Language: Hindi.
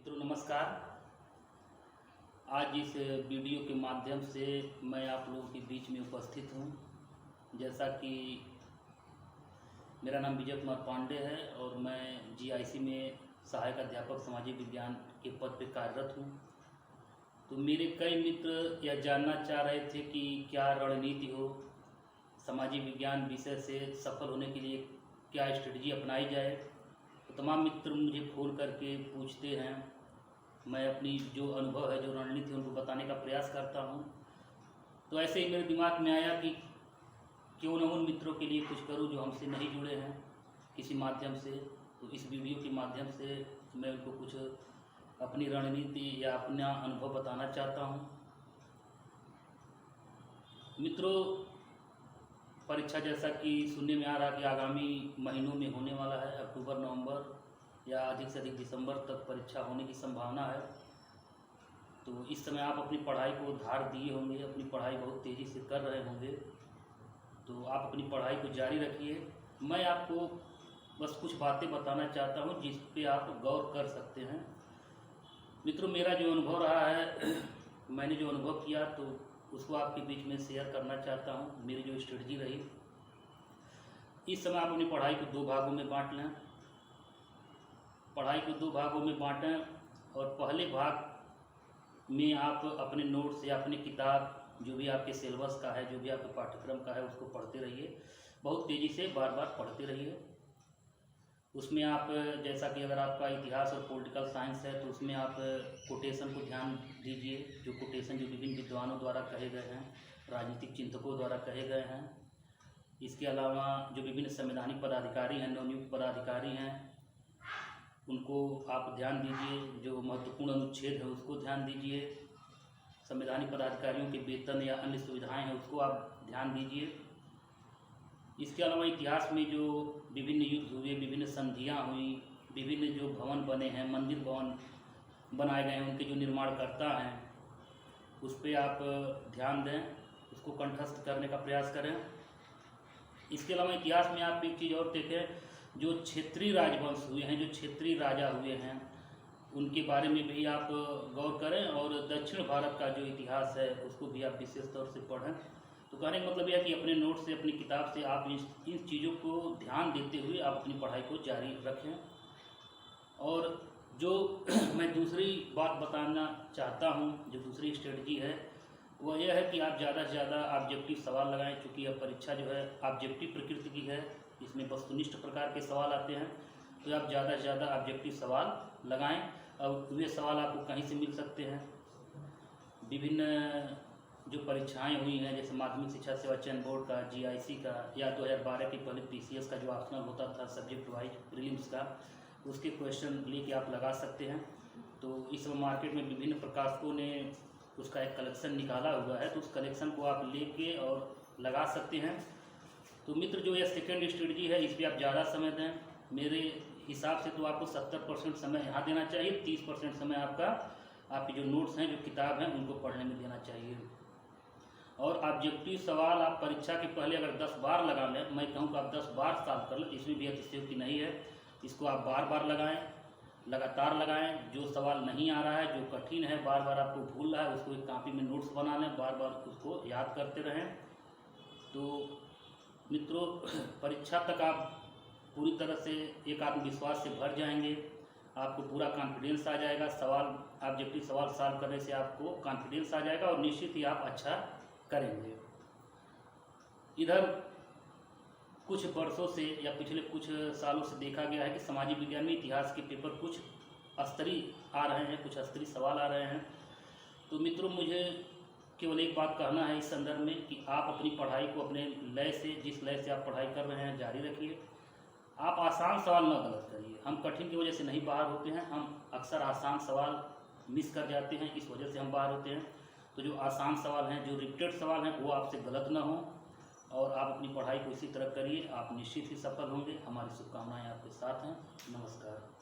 मित्रों नमस्कार। आज इस वीडियो के माध्यम से मैं आप लोगों के बीच में उपस्थित हूँ। जैसा कि मेरा नाम विजय कुमार पांडे है और मैं जीआईसी में सहायक अध्यापक सामाजिक विज्ञान के पद पर कार्यरत हूँ। तो मेरे कई मित्र यह जानना चाह रहे थे कि क्या रणनीति हो, सामाजिक विज्ञान विषय से सफल होने के लिए क्या स्ट्रेटजी अपनाई जाए। तो तमाम मित्र मुझे फ़ोन करके पूछते हैं। मैं अपनी जो अनुभव है, जो रणनीति है, उनको बताने का प्रयास करता हूँ। तो ऐसे ही मेरे दिमाग में आया कि क्यों न उन मित्रों के लिए कुछ करूँ जो हमसे नहीं जुड़े हैं किसी माध्यम से। तो इस वीडियो के माध्यम से मैं उनको कुछ अपनी रणनीति या अपना अनुभव बताना चाहता हूँ। मित्रों, परीक्षा जैसा कि सुनने में आ रहा है कि आगामी महीनों में होने वाला है, अक्टूबर नवंबर या अधिक से अधिक दिसंबर तक परीक्षा होने की संभावना है। तो इस समय आप अपनी पढ़ाई को धार दिए होंगे, अपनी पढ़ाई बहुत तेज़ी से कर रहे होंगे। तो आप अपनी पढ़ाई को जारी रखिए। मैं आपको बस कुछ बातें बताना चाहता हूँ जिस पे आप गौर कर सकते हैं। मित्रों, मेरा जो अनुभव रहा है, मैंने जो अनुभव किया तो उसको आपके बीच में शेयर करना चाहता हूँ। मेरी जो स्ट्रेटजी रही, इस समय आप अपनी पढ़ाई को 2 भागों में बांट लें। पढ़ाई को 2 भागों में बांटें और पहले भाग में आप अपने नोट्स या अपनी किताब, जो भी आपके सिलेबस का है, जो भी आपके पाठ्यक्रम का है, उसको पढ़ते रहिए। बहुत तेज़ी से बार बार पढ़ते रहिए। उसमें आप, जैसा कि अगर आपका इतिहास और पॉलिटिकल साइंस है तो उसमें आप कोटेशन को ध्यान दीजिए। जो कोटेशन जो विभिन्न विद्वानों द्वारा कहे गए हैं, राजनीतिक चिंतकों द्वारा कहे गए हैं। इसके अलावा जो विभिन्न संवैधानिक पदाधिकारी हैं, नवनियुक्त पदाधिकारी हैं, उनको आप ध्यान दीजिए। जो महत्वपूर्ण अनुच्छेद है उसको ध्यान दीजिए। संवैधानिक पदाधिकारियों के वेतन या अन्य सुविधाएँ हैं उसको आप ध्यान दीजिए। इसके अलावा इतिहास में जो विभिन्न युद्ध हुए, विभिन्न संधियाँ हुई, विभिन्न जो भवन बने हैं, मंदिर भवन बनाए गए हैं, उनके जो निर्माणकर्ता हैं उस पर आप ध्यान दें, उसको कंठस्थ करने का प्रयास करें। इसके अलावा इतिहास में आप एक चीज़ और देखें, जो क्षेत्रीय राजवंश हुए हैं, जो क्षेत्रीय राजा हुए हैं, उनके बारे में भी आप गौर करें। और दक्षिण भारत का जो इतिहास है उसको भी आप विशेष तौर से पढ़ें। तो कहने का मतलब यह है कि अपने नोट से, अपनी किताब से आप इन चीज़ों को ध्यान देते हुए आप अपनी पढ़ाई को जारी रखें। और जो मैं दूसरी बात बताना चाहता हूँ, जो दूसरी स्ट्रेटजी है, वह यह है कि आप ज़्यादा से ज़्यादा ऑब्जेक्टिव सवाल लगाएं। क्योंकि यह परीक्षा जो है ऑब्जेक्टिव प्रकृति की है, इसमें वस्तुनिष्ठ प्रकार के सवाल आते हैं। तो आप ज़्यादा से ज़्यादा ऑब्जेक्टिव सवाल लगाएं। और वे सवाल आपको कहीं से मिल सकते हैं, विभिन्न जो परीक्षाएं हुई हैं, जैसे माध्यमिक शिक्षा सेवा चयन बोर्ड का, जीआईसी का, या 2012 के पहले पीसीएस का जो ऑप्शनल होता था सब्जेक्ट वाइज प्रीलिम्स का, उसके क्वेश्चन लेके आप लगा सकते हैं। तो इस मार्केट में विभिन्न प्रकाशकों ने उसका एक कलेक्शन निकाला हुआ है, तो उस कलेक्शन को आप लेके और लगा सकते हैं। तो मित्र, जो यह सेकेंड स्ट्रेटजी है, इस पर आप ज़्यादा समय दें। मेरे हिसाब से तो आपको 70% समय यहाँ देना चाहिए, 30% समय आपके जो नोट्स हैं, जो किताब हैं, उनको पढ़ने में देना चाहिए। और ऑब्जेक्टिव सवाल आप परीक्षा के पहले अगर 10 बार लगा लें, मैं कहूँ कि आप 10 बार सॉल्व कर लें, इसमें भी अतिशयोक्ति नहीं है। इसको आप बार बार लगाएं, लगातार लगाएं। जो सवाल नहीं आ रहा है, जो कठिन है, बार बार आपको भूल रहा है, उसको एक कॉपी में नोट्स बना लें, बार बार उसको याद करते रहें। तो मित्रों, परीक्षा तक आप पूरी तरह से एक आत्मविश्वास से भर जाएंगे। आपको पूरा कॉन्फिडेंस आ जाएगा। ऑब्जेक्टिव सवाल सॉल्व करने से आपको कॉन्फिडेंस आ जाएगा और निश्चित ही आप अच्छा करेंगे। इधर कुछ वर्षों से या पिछले कुछ सालों से देखा गया है कि सामाजिक विज्ञान में इतिहास के पेपर कुछ स्तरीय आ रहे हैं, कुछ स्तरीय सवाल आ रहे हैं। तो मित्रों, मुझे केवल एक बात कहना है इस संदर्भ में कि आप अपनी पढ़ाई को अपने लय से, जिस लय से आप पढ़ाई कर रहे हैं, जारी रखिए। आप आसान सवाल न गलत करिए। हम कठिन की वजह से नहीं बाहर होते हैं, हम अक्सर आसान सवाल मिस कर जाते हैं, इस वजह से हम बाहर होते हैं। तो जो आसान सवाल हैं, जो रिपीटेड सवाल हैं, वो आपसे गलत ना हो और आप अपनी पढ़ाई को इसी तरह करिए। आप निश्चित ही सफल होंगे। हमारी शुभकामनाएं आपके साथ हैं। नमस्कार।